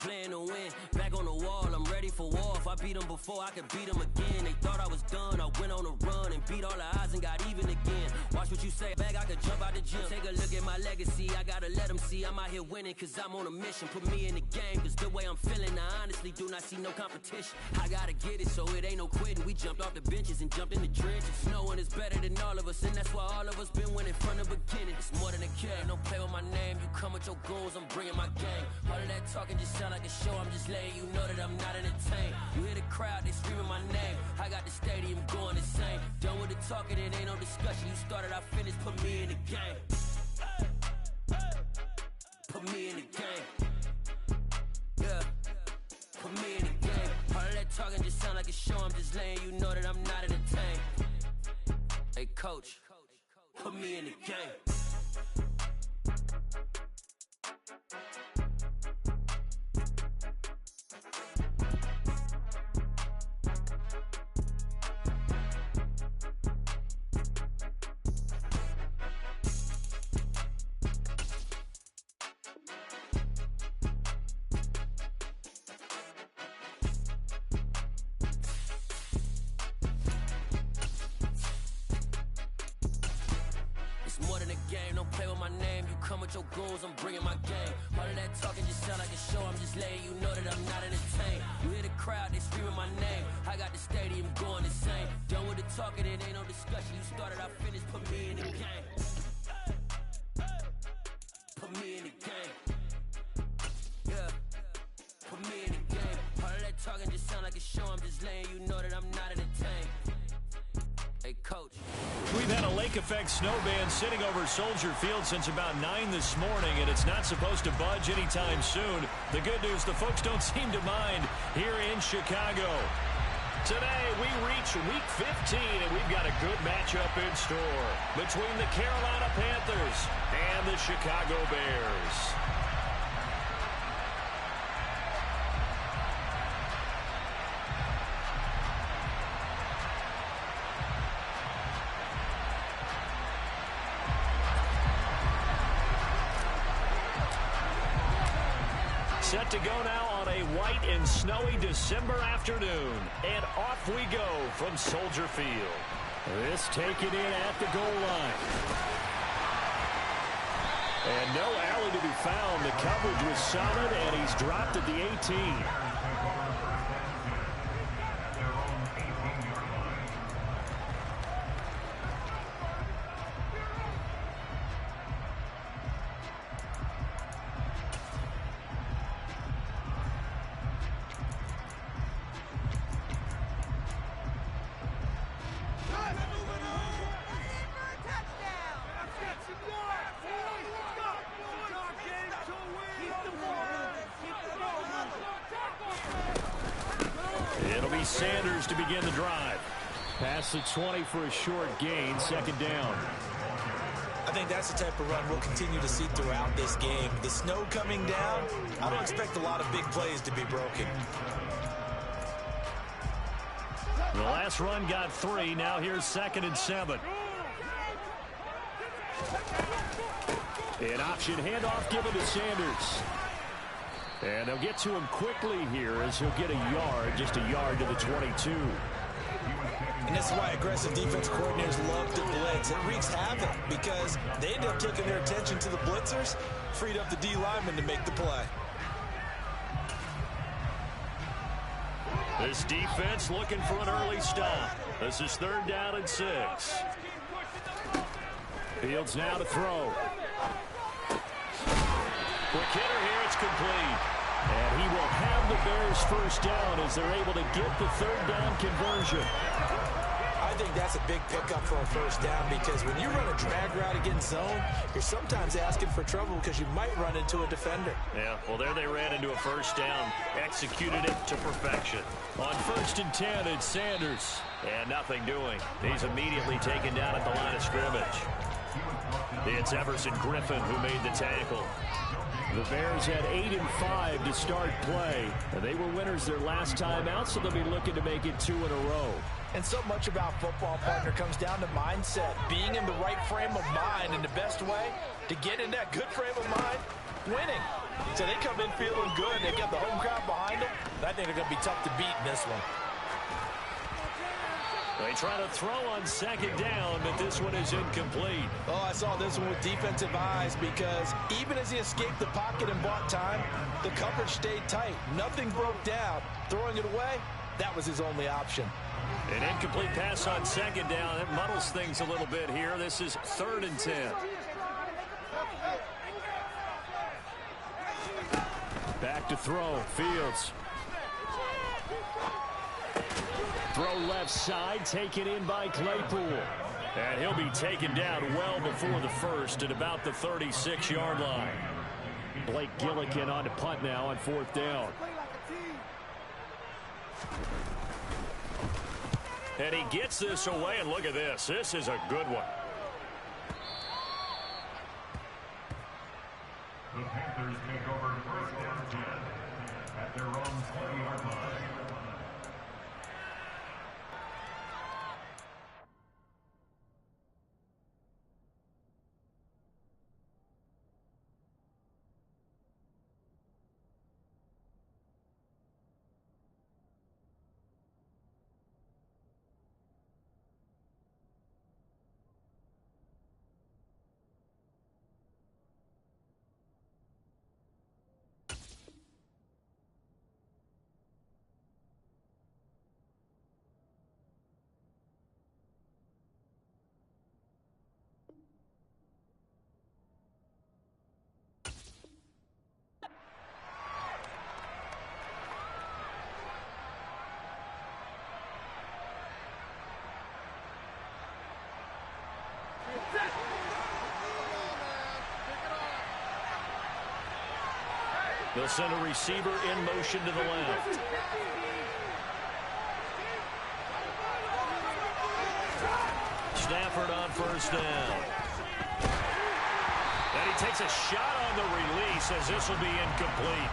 playing to win. Back on the wall, I'm ready for war. If I beat them before, I could beat them again. They thought I was done, I went on a run and beat all the odds and got even again. Watch what you say, bag, I could jump out the gym. Take a look at my legacy, I gotta let them see I'm out here winning, cause I'm on a mission. Put me in the game, cause the way I'm feeling, I honestly do not see no competition. I gotta get it, so it ain't no quitting. We jumped off the benches and jumped in the trenches. No one is better than all of us, and that's why all of us been winning from the beginning. It's more than a game, don't play with my name. You come with your goons, I'm bringing my game. All of that talking just sound like a show, I'm just letting you know that I'm not entertained. You hear the crowd, they screaming my name. I got the stadium going insane. Done with the talking, it ain't no discussion. You started, I finished, put me in the game. Put me in the game. Yeah, put me in the game. All of that talking just sound like a show, I'm just letting you know that I'm not entertained. Hey coach, put me in the game. Your goons, I'm bringing my game. All of that talking just sound like a show, I'm just letting you know that I'm not entertained. You hear the crowd, they screaming my name. I got the stadium going insane. Done with the talking, it ain't no discussion. You started, I finished, put me in the game. Put me in the game. Yeah, put me in the game. All of that talking just sound like a show, I'm just letting you know that I'm not entertained. Hey, coach. We've had a lake effect snow band sitting over Soldier Field since about 9 this morning, and it's not supposed to budge anytime soon. The good news, the folks don't seem to mind here in Chicago. Today, we reach Week 15, and we've got a good matchup in store between the Carolina Panthers and the Chicago Bears. Set to go now on a white and snowy December afternoon. And off we go from Soldier Field. This taken in at the goal line. And no alley to be found. The coverage was solid, and he's dropped at the 18. Sanders to begin the drive. Past the 20 for a short gain, second down. I think that's the type of run we'll continue to see throughout this game. The snow coming down, I don't expect a lot of big plays to be broken. The last run got 3. Now here's 2nd and 7. An option handoff given to Sanders. And they'll get to him quickly here as he'll get a yard, just a yard to the 22. And this is why aggressive defense coordinators love to blitz. It wreaks havoc because they end up taking their attention to the blitzers, freed up the D lineman to make the play. This defense looking for an early stop. This is 3rd down and 6. Fields now to throw. Quick hitter here, it's complete. And he will have the Bears first down as they're able to get the 3rd down conversion. I think that's a big pickup for a first down because when you run a drag route against zone, you're sometimes asking for trouble because you might run into a defender. Yeah, well, there they ran into a first down, executed it to perfection. On 1st and 10, it's Sanders. And nothing doing. He's immediately taken down at the line of scrimmage. It's Everson Griffin who made the tackle. The Bears had 8 and 5 to start play. And they were winners their last time out, so they'll be looking to make it 2 in a row. And so much about football, partner, comes down to mindset. Being in the right frame of mind, and the best way to get in that good frame of mind, winning. So they come in feeling good. They got the home crowd behind them. I think they're going to be tough to beat in this one. They try to throw on second down, but this one is incomplete. Oh, I saw this one with defensive eyes because even as he escaped the pocket and bought time, the coverage stayed tight. Nothing broke down. Throwing it away, that was his only option. An incomplete pass on second down. It muddles things a little bit here. This is 3rd and 10. Back to throw. Fields. Throw left side, taken in by Claypool. And he'll be taken down well before the first at about the 36-yard line. Blake Gillikin on to punt now on 4th down. And he gets this away, and look at this. This is a good one. The Panthers take over 1st down 10 at their own 20-yard line. They'll send a receiver in motion to the left. Stafford on 1st down. And he takes a shot on the release as this will be incomplete.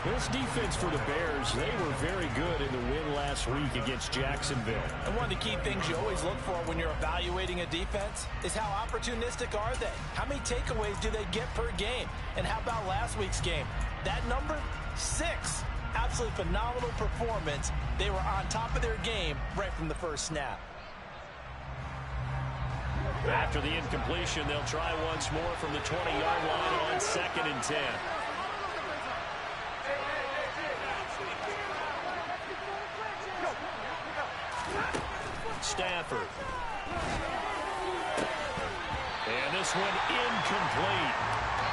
This defense for the Bears, they were very good in the win last week against Jacksonville. And one of the key things you always look for when you're evaluating a defense is how opportunistic are they? How many takeaways do they get per game? And how about last week's game? That number, 6. Absolutely phenomenal performance. They were on top of their game right from the first snap. After the incompletion, they'll try once more from the 20-yard line on 2nd and 10. Stafford. And this one incomplete.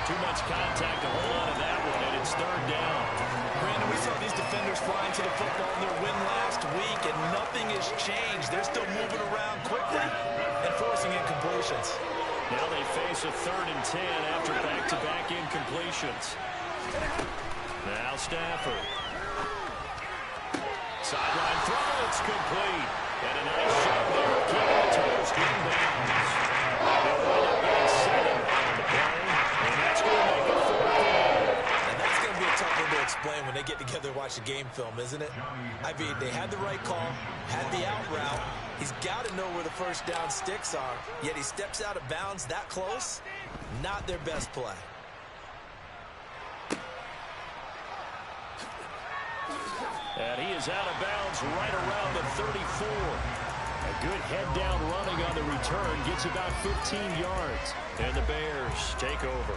Too much contact to hold on to that one, and it's 3rd down. Brandon, we saw these defenders flying to the football in their win last week, and nothing has changed. They're still moving around quickly and forcing incompletions. Now they face a 3rd and 10 after back-to-back incompletions. Now Stafford. Sideline throw, it's complete. And a nice shot there, keeping the toes inbounds. They'll wind up getting 7 on the play, and that's going to make it 4th down. And that's going to be a tough one to explain when they get together and watch the game film, isn't it? I mean, they had the right call, had the out route. He's got to know where the first down sticks are, yet he steps out of bounds that close. Not their best play. And he is out of bounds right around the 34. A good head-down running on the return. Gets about 15 yards. And the Bears take over.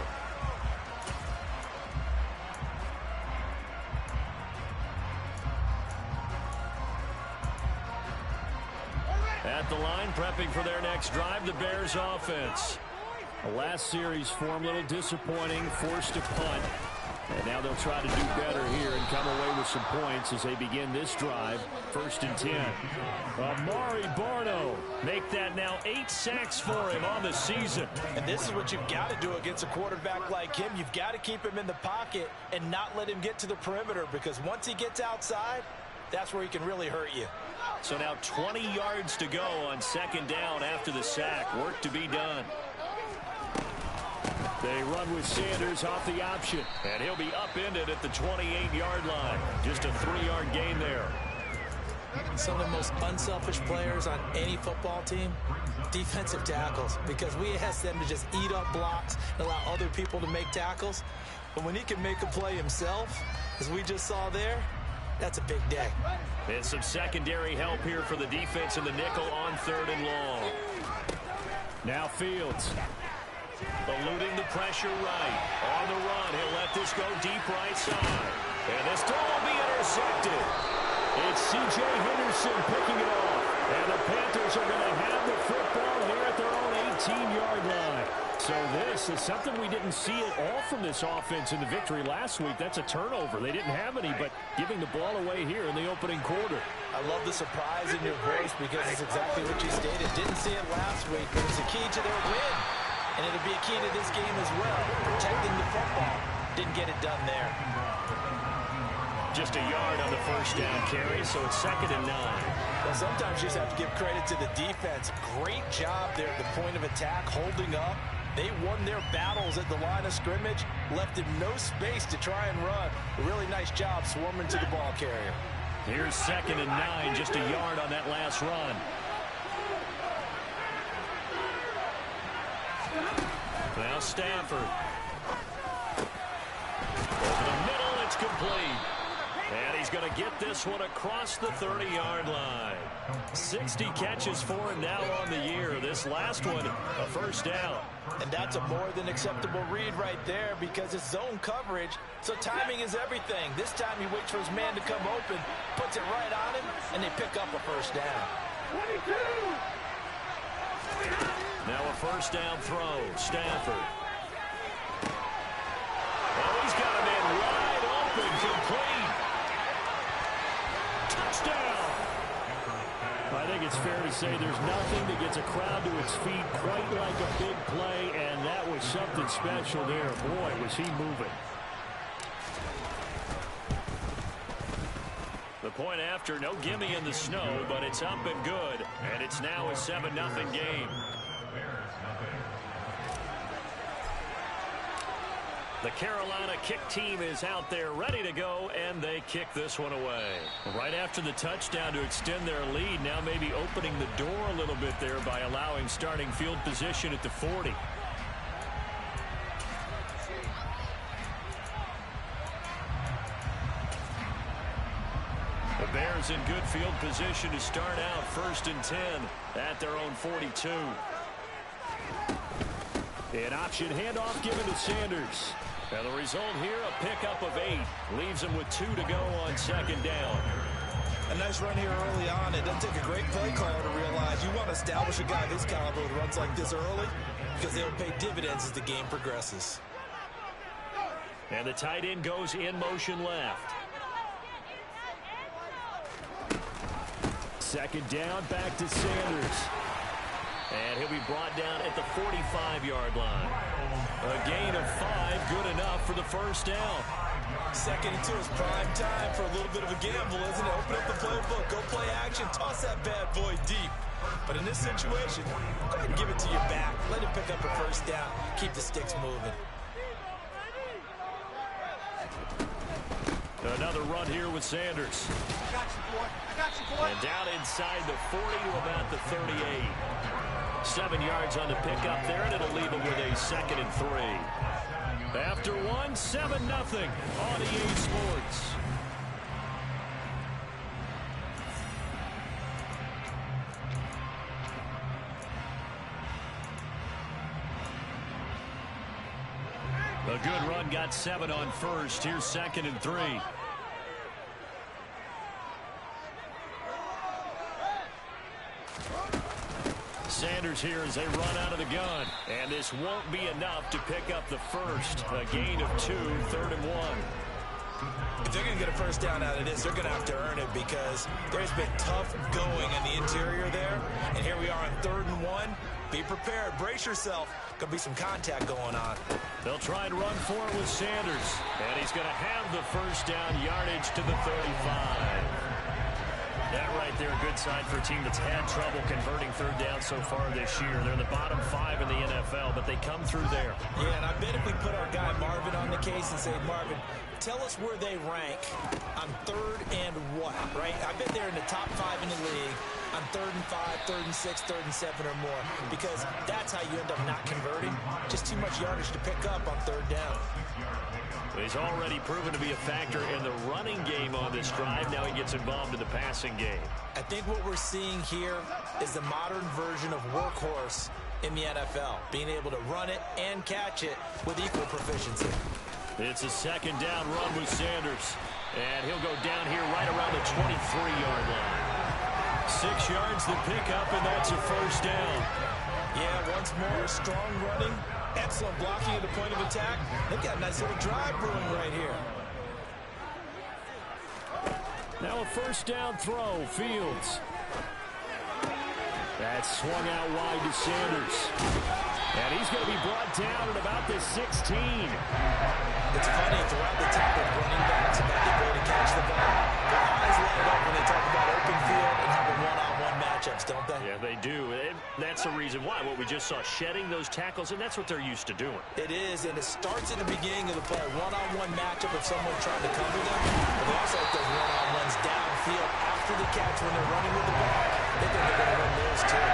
At the line, prepping for their next drive, the Bears offense. The last series form a little disappointing, forced to punt. And now they'll try to do better here and come away with some points as they begin this drive. 1st and 10. Amari Barno make that now 8 sacks for him on the season. And this is what you've got to do against a quarterback like him. You've got to keep him in the pocket and not let him get to the perimeter, because once he gets outside, that's where he can really hurt you. So now 20 yards to go on 2nd down after the sack. Work to be done. They run with Sanders off the option, and he'll be upended at the 28-yard line. Just a 3-yard gain there. Some of the most unselfish players on any football team, defensive tackles, because we ask them to just eat up blocks and allow other people to make tackles. But when he can make a play himself, as we just saw there, that's a big day. And some secondary help here for the defense in the nickel on 3rd and long. Now Fields. Eluding the pressure right. On the run, he'll let this go deep right side. And this throw will be intercepted. It's C.J. Henderson picking it off. And the Panthers are going to have the football here at their own 18-yard line. So this is something we didn't see at all from this offense in the victory last week. That's a turnover. They didn't have any, but giving the ball away here in the opening quarter. I love the surprise in your voice because it's exactly what you stated. Didn't see it last week, but it's a key to their win. And it'll be a key to this game as well, protecting the football. Didn't get it done there. Just a yard on the first down carry, so it's 2nd and 9. Well, sometimes you just have to give credit to the defense. Great job there at the point of attack, holding up. They won their battles at the line of scrimmage, left him no space to try and run. A really nice job swarming to the ball carrier. Here's 2nd and 9, just a yard on that last run. Now Stafford. Over the middle, it's complete. And he's going to get this one across the 30-yard line. 60 catches for him now on the year. This last one, a first down. And that's a more than acceptable read right there because it's zone coverage, so timing is everything. This time he waits for his man to come open, puts it right on him, and they pick up a first down. 22! Now a first down throw. Stafford. Oh, he's got him in wide open, complete. Touchdown. I think it's fair to say there's nothing that gets a crowd to its feet quite like a big play, and that was something special there. Boy, was he moving. The point after, no gimme in the snow, but it's up and good, and it's now a 7-0 game. The Carolina kick team is out there ready to go, and they kick this one away. Right after the touchdown to extend their lead, now maybe opening the door a little bit there by allowing starting field position at the 40. The Bears in good field position to start out 1st and 10 at their own 42. An option handoff given to Sanders. And the result here, a pickup of 8. Leaves him with 2 to go on 2nd down. A nice run here early on. It doesn't take a great play caller to realize you want to establish a guy this caliber with runs like this early because they'll pay dividends as the game progresses. And the tight end goes in motion left. 2nd down, back to Sanders. And he'll be brought down at the 45-yard line. A gain of 5, good enough for the first down. 2nd and 2 is prime time for a little bit of a gamble, isn't it? Open up the playbook, go play action, toss that bad boy deep. But in this situation, go ahead and give it to your back. Let him pick up a first down. Keep the sticks moving. Another run here with Sanders. I got you, boy. I got you, boy. And down inside the 40 to about the 38. 7 yards on the pickup there, and it'll leave him with a 2nd and 3. After 1, 7-0 on EA Sports. A good run, got 7 on first. Here's 2nd and 3. Sanders here as they run out of the gun. And this won't be enough to pick up the first. A gain of 2, 3rd and 1. If they're going to get a first down out of this, they're going to have to earn it because there's been tough going in the interior there. And here we are on 3rd and 1. Be prepared. Brace yourself. Going to be some contact going on. They'll try and run for it with Sanders. And he's going to have the first down, yardage to the 35. That right there, a good sign for a team that's had trouble converting 3rd down so far this year. They're in the bottom 5 in the NFL, but they come through there. Yeah, and I bet if we put our guy Marvin on the case and say, Marvin, tell us where they rank on 3rd and what, right? I bet they're in the top 5 in the league on 3rd and 5, 3rd and 6, 3rd and 7 or more, because that's how you end up not converting. Just too much yardage to pick up on 3rd down. He's already proven to be a factor in the running game on this drive. Now he gets involved in the passing game. I think what we're seeing here is the modern version of workhorse in the NFL, being able to run it and catch it with equal proficiency. It's a 2nd down run with Sanders, and he'll go down here right around the 23-yard line. 6 yards to pick up, and that's a 1st down. Yeah, once more, strong running, excellent blocking at the point of attack. They've got a nice little drive brewing right here. Now a 1st down throw, Fields. That's swung out wide to Sanders. And he's going to be brought down at about the 16. It's funny, throughout the time of running backs about the ability to catch the ball, their eyes light up when they talk about open field and having one-on-one matchups, don't they? Yeah, they do. And that's the reason why. What we just saw, shedding those tackles, and that's what they're used to doing. It is, and it starts at the beginning of the play. One-on-one matchup of someone trying to cover them. But they also have those one-on-ones downfield after the catch when they're running with the ball. They think they're going to win those too.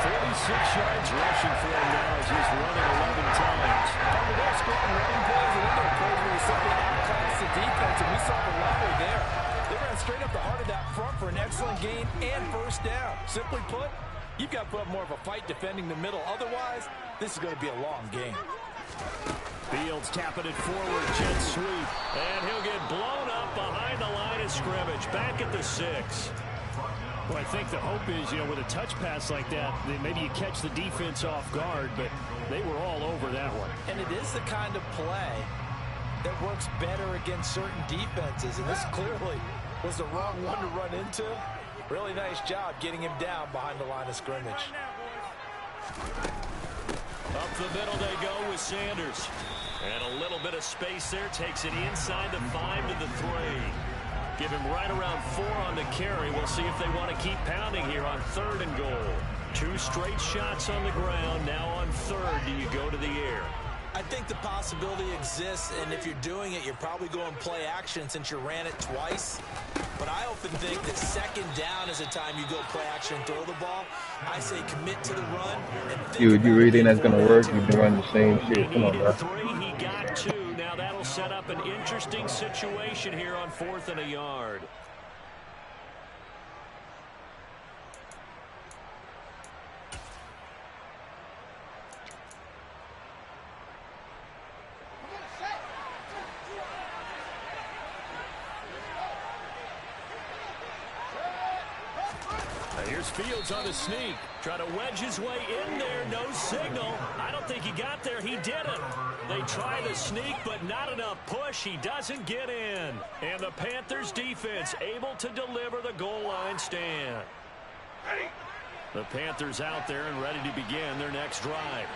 46 yards rushing for him now as he's running 11 times. They're scoring running plays, and then they're plays where you're simply outclass the defense, and we saw the latter there. They ran straight up the heart of that front for an excellent gain and 1st down. Simply put, you've got to put up more of a fight defending the middle. Otherwise, this is going to be a long game. Fields tapping it forward, jet sweep, and he'll get blown up behind the line of scrimmage, back at the 6. Well, I think the hope is, with a touch pass like that, maybe you catch the defense off guard, but they were all over that one. And it is the kind of play that works better against certain defenses, and this clearly was the wrong one to run into. Really nice job getting him down behind the line of scrimmage. Up the middle they go with Sanders. And a little bit of space there, takes it inside the 5 to the 3. Give him right around 4 on the carry. We'll see if they want to keep pounding here on 3rd and goal. 2 straight shots on the ground. Now on 3rd, do you go to the air? I think the possibility exists, and if you're doing it, you're probably going play action since you ran it twice. But I often think that 2nd down is a time you go play action and throw the ball. I say commit to the run. And You really think that's going to work? You've been running the same shit. Come on, bro. 3, he got 2. Now that'll set up an interesting situation here on 4th and a yard. Here's Fields on the sneak. Try to wedge his way in there. No signal. I don't think he got there. He didn't. They try the sneak, but not enough push. He doesn't get in. And the Panthers defense able to deliver the goal line stand. The Panthers out there and ready to begin their next drive.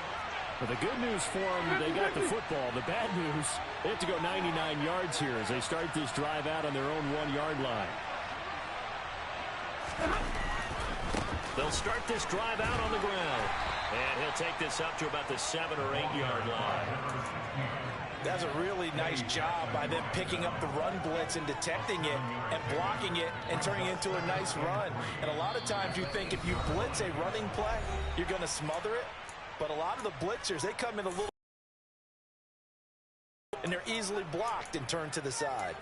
But the good news for them, they got the football. The bad news, they have to go 99 yards here as they start this drive out on their own 1-yard line. They'll start this drive out on the ground. And he'll take this up to about the 7- or 8-yard line. That's a really nice job by them picking up the run blitz and detecting it and blocking it and turning it into a nice run. And a lot of times you think if you blitz a running play, you're going to smother it. But a lot of the blitzers, they come in a little and they're easily blocked and turned to the side.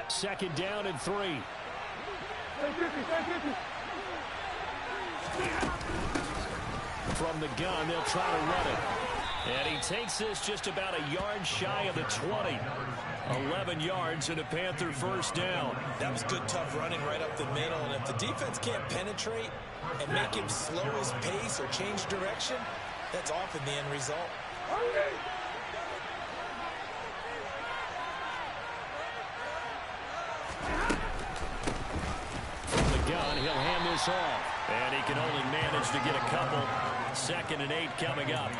Second down and 3. From the gun, they'll try to run it. And he takes this just about a yard shy of the 20. 11 yards and a Panther first down. That was good, tough running right up the middle. And if the defense can't penetrate and make him slow his pace or change direction, that's often the end result. He'll hand this off. And he can only manage to get a couple. 2nd and 8 coming up.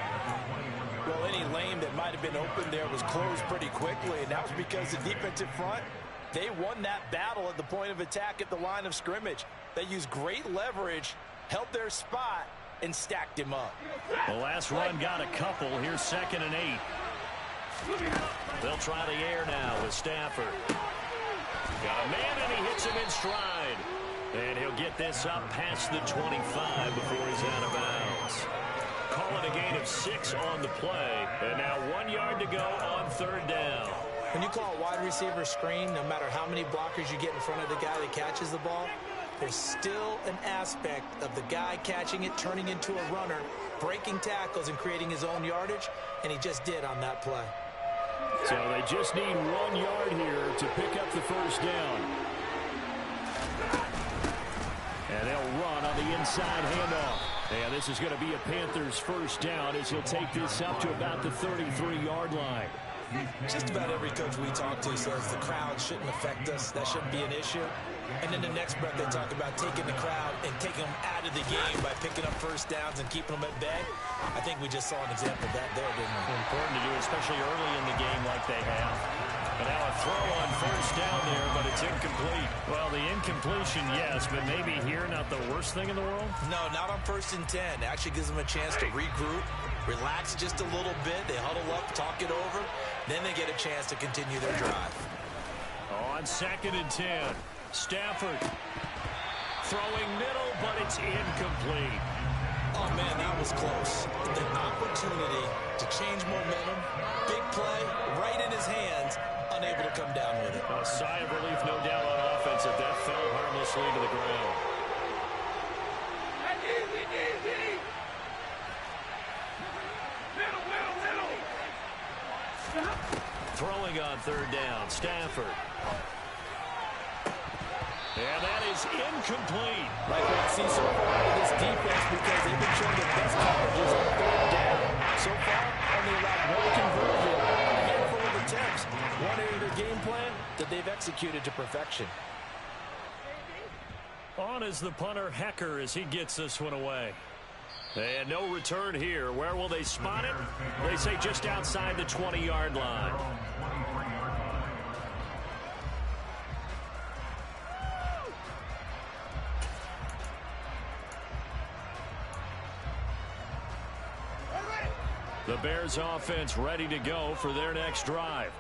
Well, any lane that might have been open there was closed pretty quickly, and that was because the defensive front, they won that battle at the point of attack at the line of scrimmage. They used great leverage, held their spot, and stacked him up. The last run got a couple. Here's 2nd and 8. They'll try the air now with Stafford. Got a man, and he hits him in stride. And he'll get this up past the 25 before he's out of bounds. Call it a gain of 6 on the play. And now 1 yard to go on 3rd down. When you call a wide receiver screen, no matter how many blockers you get in front of the guy that catches the ball, there's still an aspect of the guy catching it, turning into a runner, breaking tackles and creating his own yardage, and he just did on that play. So they just need 1 yard here to pick up the first down. And they'll run on the inside handoff. And this is going to be a Panthers first down as he'll take this up to about the 33-yard line. Just about every coach we talk to says the crowd shouldn't affect us. That shouldn't be an issue. And then the next breath they talk about taking the crowd and taking them out of the game by picking up first downs and keeping them at bay. I think we just saw an example of that there, didn't we? Important to do, especially early in the game like they have. And now a throw on first down there, but it's incomplete. Well, the incompletion, yes, but maybe here not the worst thing in the world? No, not on 1st and 10. It actually gives them a chance to regroup, relax just a little bit. They huddle up, talk it over. Then they get a chance to continue their drive. On 2nd and 10, Stafford throwing middle, but it's incomplete. Oh, man, that was close. The opportunity to change momentum, big play, right in his hands, unable to come down with it. A sigh of relief, no doubt, on offense if that fell harmlessly to the ground. Throwing on 3rd down, Stafford. And that is incomplete. Like what I see so far out of this defense, because they've been showing their best coverages on 3rd down. So far, only allowed 1 conversion, a handful of attempts. One area of their game plan that they've executed to perfection. On is the punter, Hecker, as he gets this one away. And no return here. Where will they spot it? They say just outside the 20-yard line. The Bears offense ready to go for their next drive.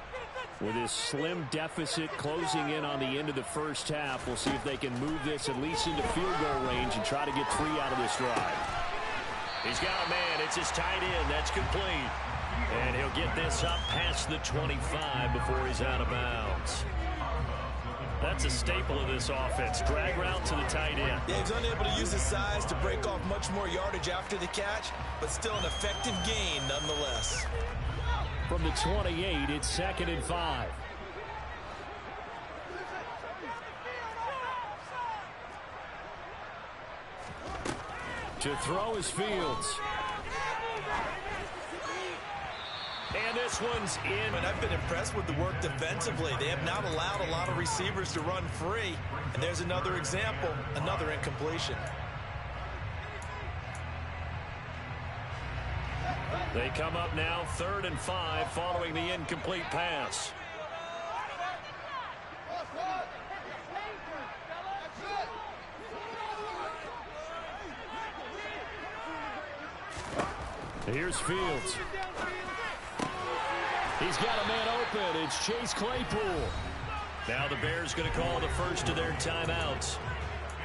With his slim deficit closing in on the end of the first half, we'll see if they can move this at least into field goal range and try to get 3 out of this drive. He's got a man. It's his tight end. That's complete. And he'll get this up past the 25 before he's out of bounds. That's a staple of this offense. Drag route to the tight end. Yeah, he's unable to use his size to break off much more yardage after the catch, but still an effective gain nonetheless. From the 28, it's 2nd and 5. To throw is Fields. And this one's in. And I've been impressed with the work defensively. They have not allowed a lot of receivers to run free. And there's another example, another incompletion. They come up now 3rd and 5 following the incomplete pass. Here's Fields. He's got a man open. It's Chase Claypool. Now the Bears going to call the first of their timeouts,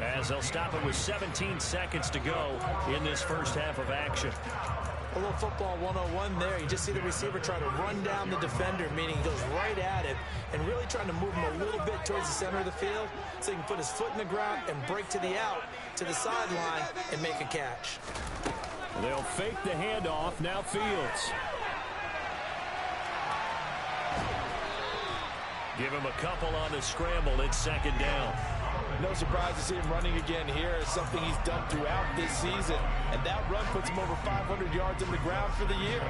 as they'll stop it with 17 seconds to go in this first half of action. A little football 101 there. You just see the receiver try to run down the defender, meaning he goes right at it, and really trying to move him a little bit towards the center of the field so he can put his foot in the ground and break to the out, to the sideline, and make a catch. They'll fake the handoff. Now Fields. Give him a couple on the scramble. It's 2nd down. No surprise to see him running again here. It's something he's done throughout this season. And that run puts him over 500 yards on the ground for the year.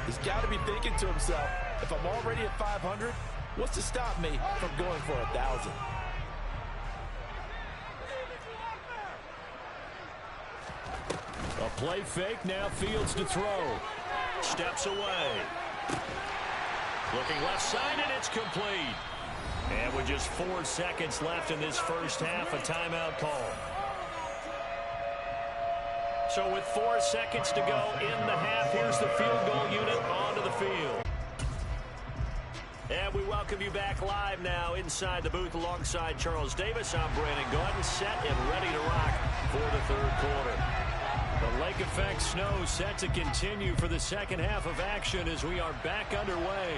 He's got to be thinking to himself, if I'm already at 500, what's to stop me from going for 1,000? A play fake. Now Fields to throw. Steps away. Looking left side, and it's complete. And with just 4 seconds left in this first half, a timeout call. So with 4 seconds to go in the half, here's the field goal unit onto the field. And we welcome you back live now inside the booth alongside Charles Davis. I'm Brandon Gaudin, set and ready to rock for the third quarter. The lake effect snow set to continue for the second half of action as we are back underway.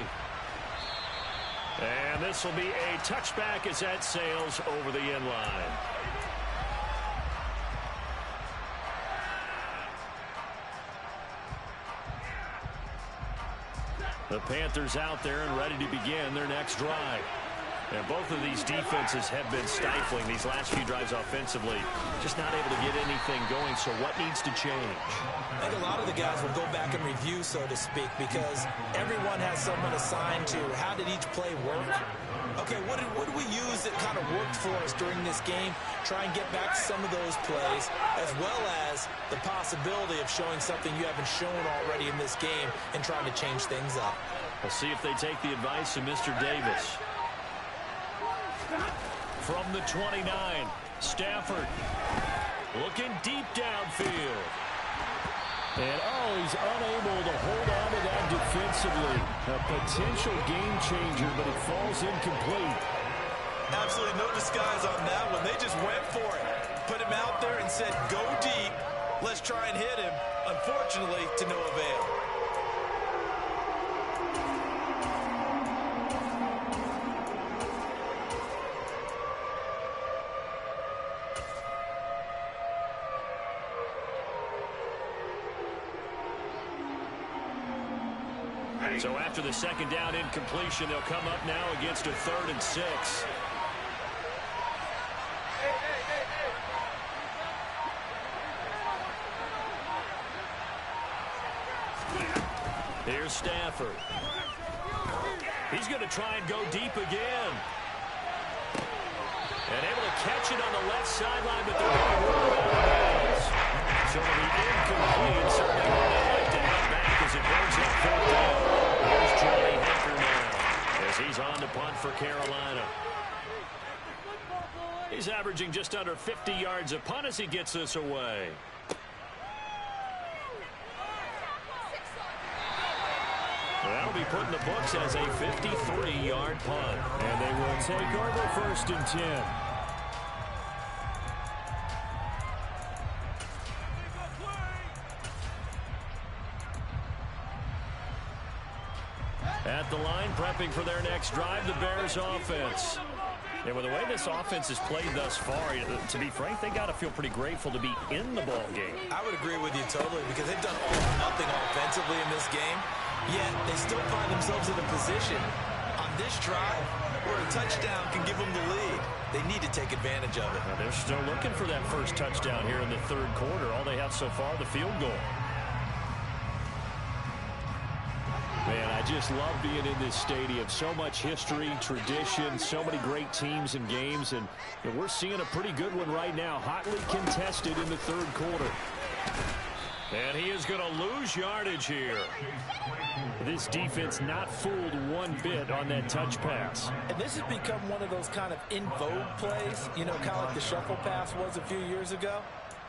And this will be a touchback as that sails over the end line. The Panthers out there and ready to begin their next drive. And both of these defenses have been stifling these last few drives offensively. Just not able to get anything going, so what needs to change? I think a lot of the guys will go back and review, so to speak, because everyone has someone assigned to how did each play work. Okay, what did we use that kind of worked for us during this game? Try and get back some of those plays, as well as the possibility of showing something you haven't shown already in this game and trying to change things up. We'll see if they take the advice of Mr. Davis. From the 29, Stafford looking deep downfield. And he's unable to hold on to that defensively. A potential game changer, but it falls incomplete. Absolutely no disguise on that one. They just went for it. Put him out there and said, go deep. Let's try and hit him. Unfortunately, to no avail. So after the second down incompletion, they'll come up now against a 3rd and 6. Here's Stafford. He's going to try and go deep again. And able to catch it on the left sideline, but they're going to rule it out of bounds. So it'll be incomplete. Certainly what they like to have back as it brings up 4th down. Here's Johnny Hecker now as he's on to punt for Carolina. He's averaging just under 50 yards a punt as he gets this away. That'll be put in the books as a 53-yard punt. And they will take over 1st and 10. At the line, prepping for their next drive, the Bears offense. And with the way this offense has played thus far, to be frank, they got to feel pretty grateful to be in the ball game. I would agree with you totally, because they've done all or nothing offensively in this game, yet they still find themselves in a position on this drive where a touchdown can give them the lead. They need to take advantage of it. Now they're still looking for that first touchdown here in the third quarter. All they have so far, the field goal. Man, I just love being in this stadium. So much history, tradition, so many great teams and games, and we're seeing a pretty good one right now. Hotly contested in the third quarter. And he is going to lose yardage here. This defense not fooled one bit on that touch pass. And this has become one of those kind of in vogue plays, you know, kind of like the shuffle pass was a few years ago.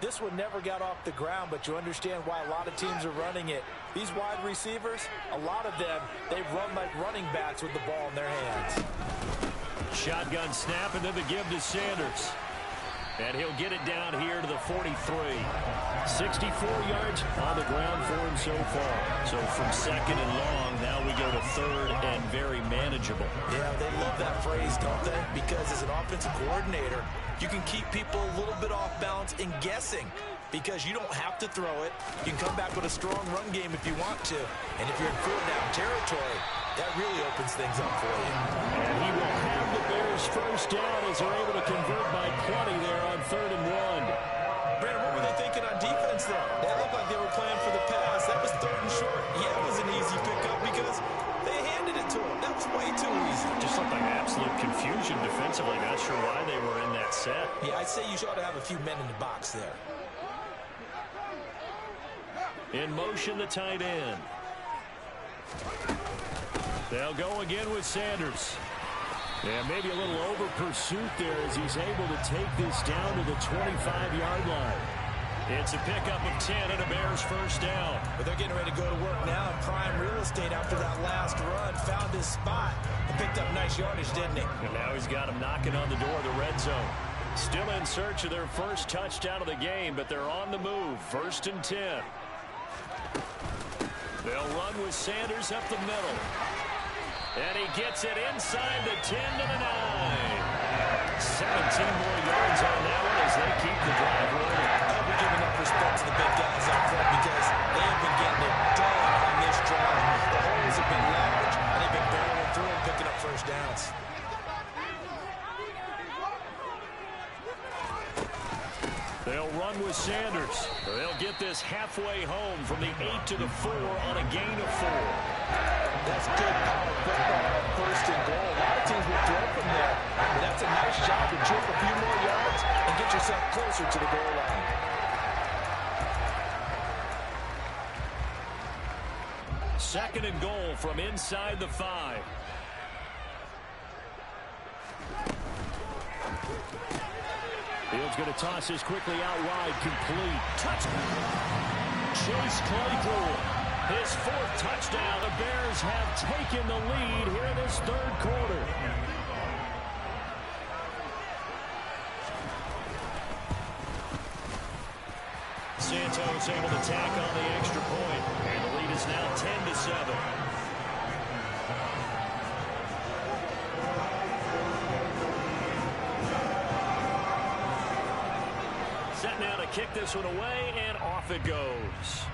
This one never got off the ground, but you understand why a lot of teams are running it. These wide receivers, a lot of them, they run like running backs with the ball in their hands. Shotgun snap, and then the give to Sanders. And he'll get it down here to the 43. 64 yards on the ground for him so far. So from 2nd and long, now we go to 3rd and very manageable. Yeah, they love that phrase, don't they? Because as an offensive coordinator, you can keep people a little bit off balance and guessing, because you don't have to throw it. You can come back with a strong run game if you want to. And if you're in 4th down territory, that really opens things up for you. And he will have the Bears first down as they're able to convert by 20 there on 3rd and 1. Brandon, what were they thinking on defense there? They looked like they were playing for the pass. That was 3rd and short. Yeah, it was an easy pickup because they handed it to him. That was way too easy. Just looked like absolute confusion defensively. Not sure why they were in that set. Yeah, I'd say you ought to have a few men in the box there. In motion, the tight end. They'll go again with Sanders. And maybe a little over pursuit there as he's able to take this down to the 25-yard line. It's a pickup of 10 and a Bears first down. But they're getting ready to go to work now in prime real estate after that last run. Found his spot and picked up nice yardage, didn't he? And now he's got him knocking on the door of the red zone. Still in search of their first touchdown of the game, but they're on the move. 1st and 10. They'll run with Sanders up the middle. And he gets it inside the 10 to the 9. 17 more yards on that one as they keep the drive rolling. I hope we give enough respect to the big guys up front because they have been getting it done on this drive. The holes have been large, and they've been barreling through and picking up first downs. They'll run with Sanders. They'll get this halfway home from the 8 to the 4 on a gain of 4. That's good power football on 1st and goal. A lot of teams will throw from there. But that's a nice job to chip a few more yards and get yourself closer to the goal line. Second and goal from inside the 5. Fields going to toss this quickly out wide. Complete. Touchdown. Chase Claypool. His 4th touchdown. The Bears have taken the lead here in this 3rd quarter. Santos able to tack on the extra point. And the lead is now 10-7. Set now to kick this one away, and off it goes.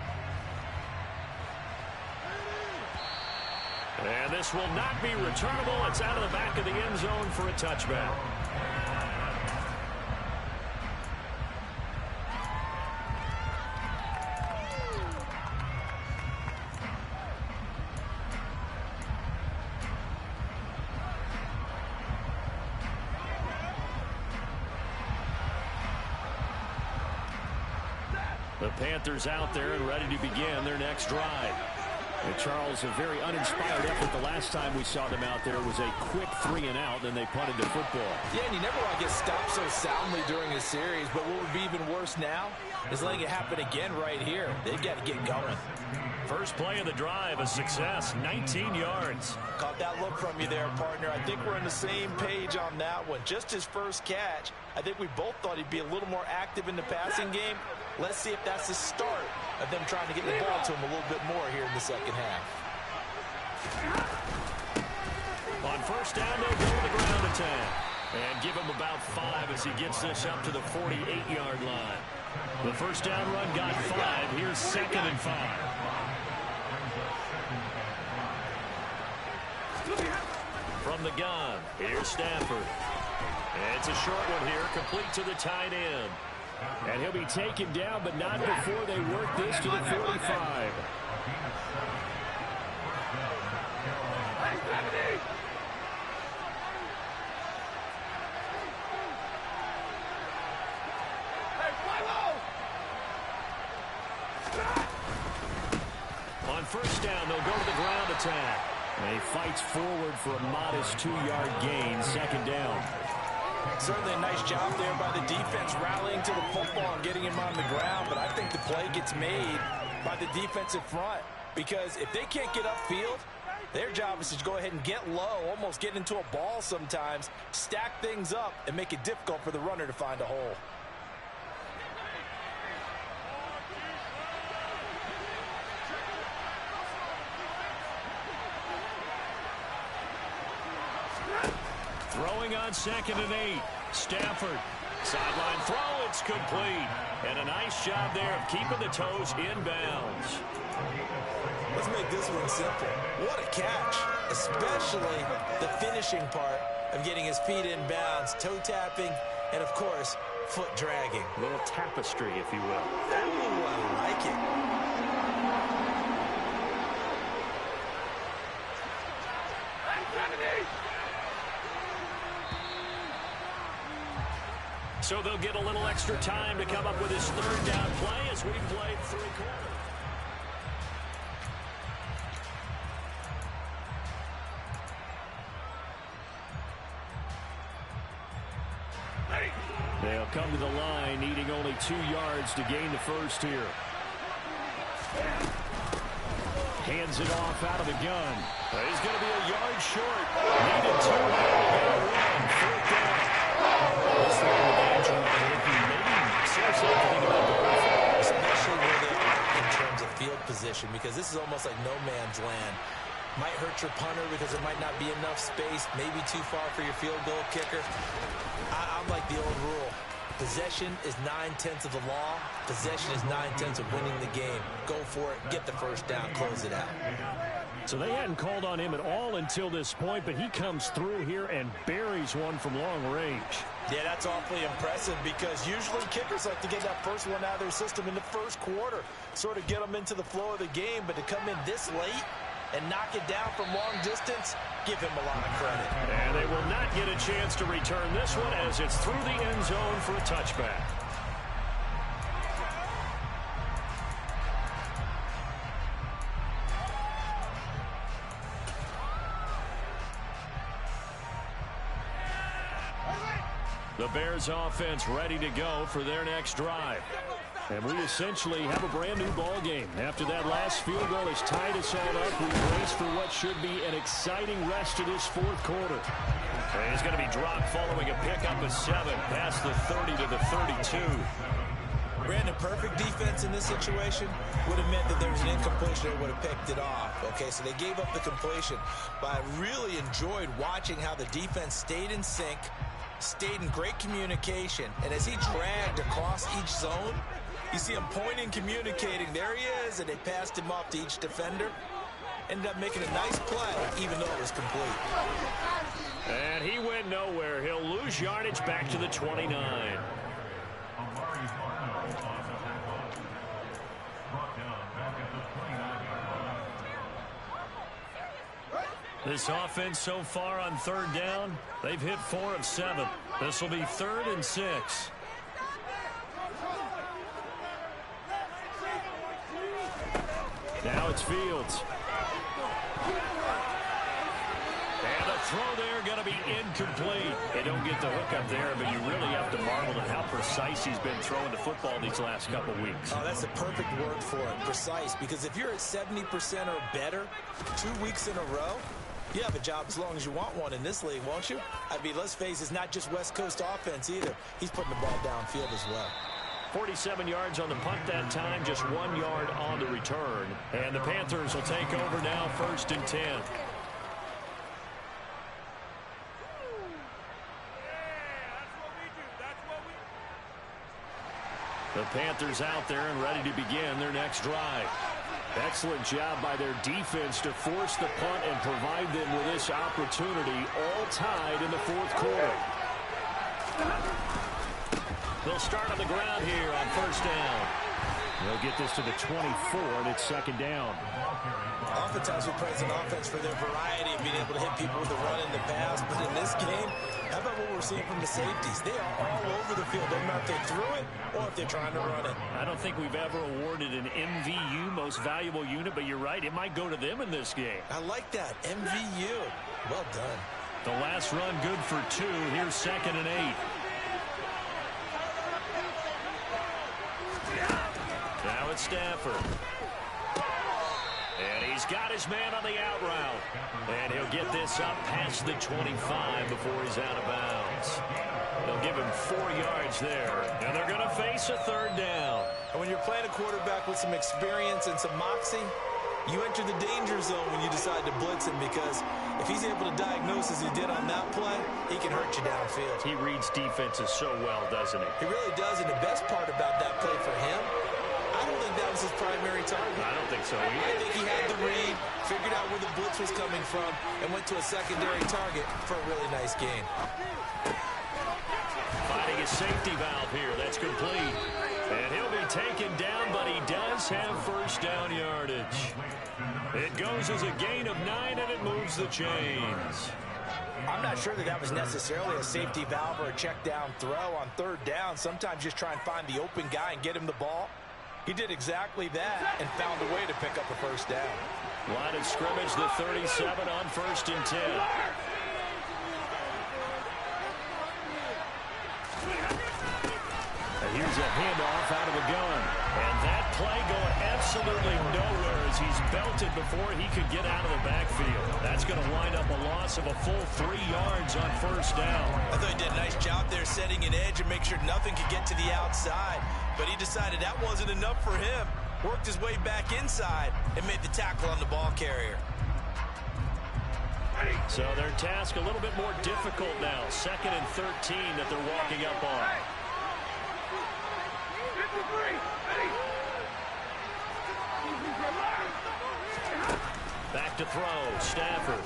And this will not be returnable. It's out of the back of the end zone for a touchback. The Panthers out there and ready to begin their next drive. And Charles, a very uninspired effort the last time we saw them out there was a quick 3-and-out, then they punted the football. Yeah, and you never want to get stopped so soundly during a series, but what would be even worse now is letting it happen again right here. They've got to get going. First play of the drive, a success, 19 yards. Caught that look from you there, partner. I think we're on the same page on that one. Just his first catch. I think we both thought he'd be a little more active in the passing game. Let's see if that's the start of them trying to get the ball to him a little bit more here in the second half. On first down, they'll go to the ground attack. And give him about 5 as he gets this up to the 48-yard line. The first down run got 5. Here's 2nd and 5. From the gun, here's Stafford. And it's a short one here, complete to the tight end. And he'll be taken down, but not before they work this to the 45. On first down, they'll go to the ground attack. And he fights forward for a modest 2-yard gain, 2nd down. Certainly a nice job there by the defense rallying to the football and getting him on the ground, but I think the play gets made by the defensive front because if they can't get upfield, their job is to go ahead and get low, almost get into a ball sometimes, stack things up, and make it difficult for the runner to find a hole. Throwing on 2nd and 8. Stafford. Sideline throw. It's complete. And a nice job there of keeping the toes inbounds. Let's make this one simple. What a catch. Especially the finishing part of getting his feet in bounds, toe tapping, and of course, foot dragging. A little tapestry, if you will. Ooh, I like it. So they'll get a little extra time to come up with his 3rd down play as we play 3 quarters. They'll come to the line, needing only 2 yards to gain the first here. Hands it off out of the gun. He's going to be a yard short. Needed 2 more to get a run. 4th down. This is where the danger maybe seriously have to think about going for it, especially where they are in terms of field position, because this is almost like no man's land. Might hurt your punter because there might not be enough space, maybe too far for your field goal kicker. I'm like the old rule. Possession is 9/10 of the law. Possession is 9/10 of winning the game. Go for it, get the first down, close it out. So they hadn't called on him at all until this point, but he comes through here and buries one from long range. Yeah, that's awfully impressive because usually kickers like to get that first one out of their system in the first quarter, sort of get them into the flow of the game, but to come in this late and knock it down from long distance, give him a lot of credit. And they will not get a chance to return this one as it's through the end zone for a touchback. The Bears offense ready to go for their next drive. And we essentially have a brand new ball game. After that last field goal has tied us all up, we race for what should be an exciting rest of this 4th quarter. And he's going to be dropped following a pickup of 7 past the 30 to the 32. Brandon, perfect defense in this situation would have meant that there was an incompletion. They would have picked it off. Okay, so they gave up the completion. But I really enjoyed watching how the defense stayed in sync, stayed in great communication. And as he dragged across each zone, you see him pointing, communicating. There he is, and they passed him off to each defender. Ended up making a nice play, even though it was complete. And he went nowhere. He'll lose yardage back to the 29. This offense so far on 3rd down, they've hit 4 of 7. This will be 3rd and 6. Now it's Fields. And the throw there going to be incomplete. They don't get the hook up there, but you really have to marvel at how precise he's been throwing the football these last couple weeks. Oh, that's the perfect word for it, precise. Because if you're at 70% or better 2 weeks in a row, you have a job as long as you want one in this league, won't you? I mean, let's face it, it's not just West Coast offense either. He's putting the ball downfield as well. 47 yards on the punt that time, just 1 yard on the return. And the Panthers will take over now, 1st and 10. The Panthers out there and ready to begin their next drive. Excellent job by their defense to force the punt and provide them with this opportunity, all tied in the 4th quarter. They'll start on the ground here on 1st down. They'll get this to the 24, and it's 2nd down. Oftentimes we praise an offense for their variety of being able to hit people with the run and the pass, but in this game, how about what we're seeing from the safeties? They are all over the field. Doesn't matter if they threw it or if they're trying to run it. I don't think we've ever awarded an MVU, most valuable unit, but you're right, it might go to them in this game. I like that, MVU. Well done. The last run good for 2. Here's 2nd and 8. Now it's Stafford. And he's got his man on the out route. And he'll get this up past the 25 before he's out of bounds. They'll give him 4 yards there. And they're going to face a 3rd down. And when you're playing a quarterback with some experience and some moxie, you enter the danger zone when you decide to blitz him, because if he's able to diagnose as he did on that play, he can hurt you downfield. He reads defenses so well, doesn't he? He really does, and the best part about that play for him, I don't think that was his primary target. I don't think so either. I think he had the read, figured out where the blitz was coming from, and went to a secondary target for a really nice gain. Finding a safety valve here. That's complete. And he'll be taken down, but he does have 1st down yardage. It goes as a gain of 9, and it moves the chains. I'm not sure that that was necessarily a safety valve or a check down throw on 3rd down. Sometimes just try and find the open guy and get him the ball. He did exactly that and found a way to pick up a 1st down. Line of scrimmage, the 37 on 1st and 10. is a handoff out of the gun. And that play going absolutely nowhere as he's belted before he could get out of the backfield. That's going to wind up a loss of a full 3 yards on first down. I thought he did a nice job there setting an edge and make sure nothing could get to the outside. But he decided that wasn't enough for him. Worked his way back inside and made the tackle on the ball carrier. So their task a little bit more difficult now. 2nd and 13 that they're walking up on. Back to throw, Stafford.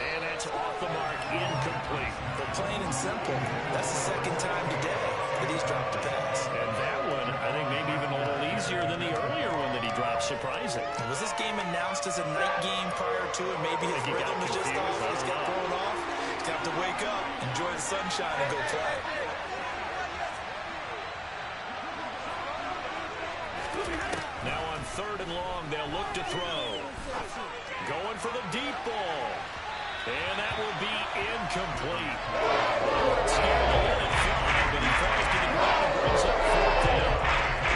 And that's off the mark, incomplete. But plain and simple, that's the 2nd time today that he's dropped a pass. And that one, I think maybe even a little easier than the earlier one that he dropped, surprising. Was this game announced as a night game prior to it? Maybe his rhythm is just off. He's got thrown off. He's got to wake up, enjoy the sunshine, and go play. Now on 3rd and long, they'll look to throw. Going for the deep ball. And that will be incomplete. Scared to let it fly, but he falls to the ground and brings up 4th down.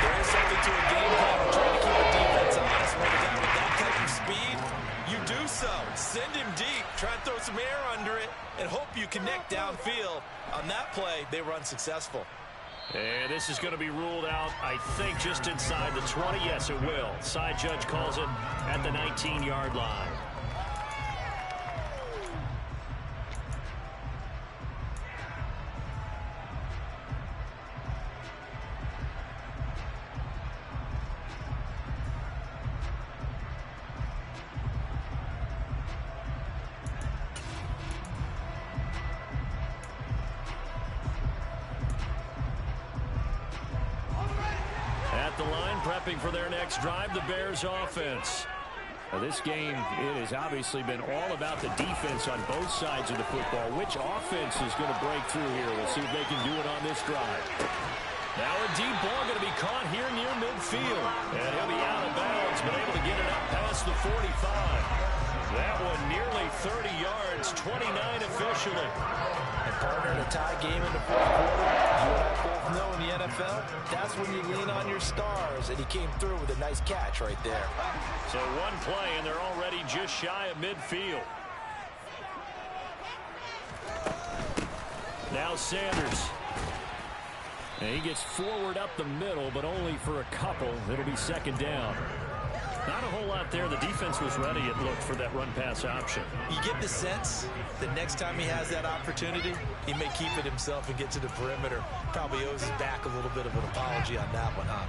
There is something to a game plan of trying to keep a defense honest. When a guy with that type of speed, you do so. Send him deep, try and throw some air under it, and hope you connect downfield. On that play, they were unsuccessful. And this is going to be ruled out, I think, just inside the 20. Yes, it will. Side judge calls it at the 19-yard line. Prepping for their next drive, the Bears offense. Now this game, it has obviously been all about the defense on both sides of the football. Which offense is going to break through here? We'll see if they can do it on this drive. Now a deep ball going to be caught here near midfield. And he'll be out of bounds, but able to get it up past the 45. That one nearly 30 yards, 29 officially. And partner, in a tie game in the 4th quarter, you and I both know in the NFL, that's when you lean on your stars, and he came through with a nice catch right there. So one play, and they're already just shy of midfield. Now Sanders. And he gets forward up the middle, but only for a couple. It'll be 2nd down. Not a whole lot there. The defense was ready, it looked, for that run-pass option. You get the sense that next time he has that opportunity, he may keep it himself and get to the perimeter. Probably owes his back a little bit of an apology on that one, huh?